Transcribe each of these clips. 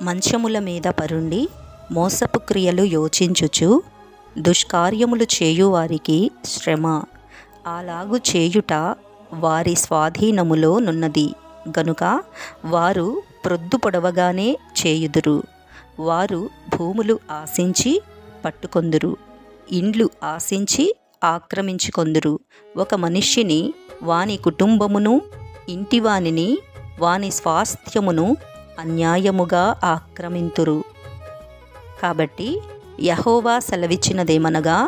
మంచముల మీద పరుండి మోసపు క్రియలు యోచించుచు దుష్కార్యములు చేయువారికి శ్రమ. అలాగు చేయుట వారి స్వాధీనములో నున్నది గనుక వారు ప్రొద్దు పొడవగానే చేయుదురు. వారు భూములు ఆశించి పట్టుకొందురు, ఇండ్లు ఆశించి ఆక్రమించుకొందురు. ఒక మనిషిని, వాని కుటుంబమును, ఇంటివానిని, వాని స్వాస్థ్యమును అన్యాయముగా ఆక్రమింతురు. కాబట్టి యెహోవా సెలవిచ్చినదేమనగా,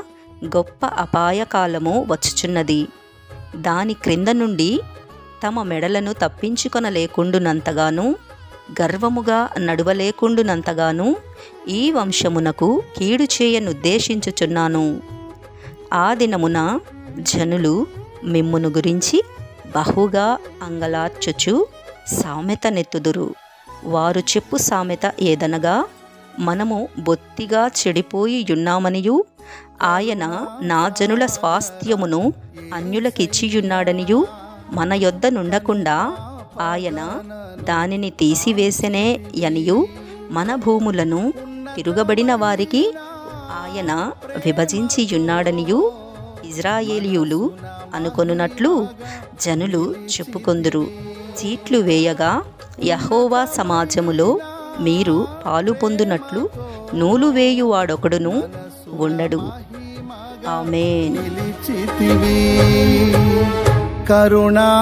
గొప్ప అపాయకాలము వచ్చుచున్నది. దాని క్రింద నుండి తమ మెడలను తప్పించుకొనలేకుండునంతగాను, గర్వముగా నడువలేకుండునంతగాను ఈ వంశమునకు కీడు చేయనుద్దేశించుచున్నాను. ఆ దినమున జనులు మిమ్మును గురించి బహుగా అంగలార్చుచు సామెత నెత్తుదురు. వారు చెప్పు సామెత ఏదనగా, మనము బొత్తిగా చెడిపోయి యున్నామనియు, ఆయన నా జనుల స్వాస్థ్యమును అన్యులకిచ్చియున్నాడనియు, మన యొద్ద నుండకుండా ఆయన దానిని తీసివేసెనే యనియు, మన భూములను తిరుగబడిన వారికి ఆయన విభజించియున్నాడనియు ఇజ్రాయేలీయులు అనుకొనున్నట్లు జనులు చెప్పుకొందురు. చీట్లు వేయగా యెహోవా సమాజములో మీరు పాలు పొందునట్లు నూలు వేయువాడొకడును ఉండడు. ఆమేన్.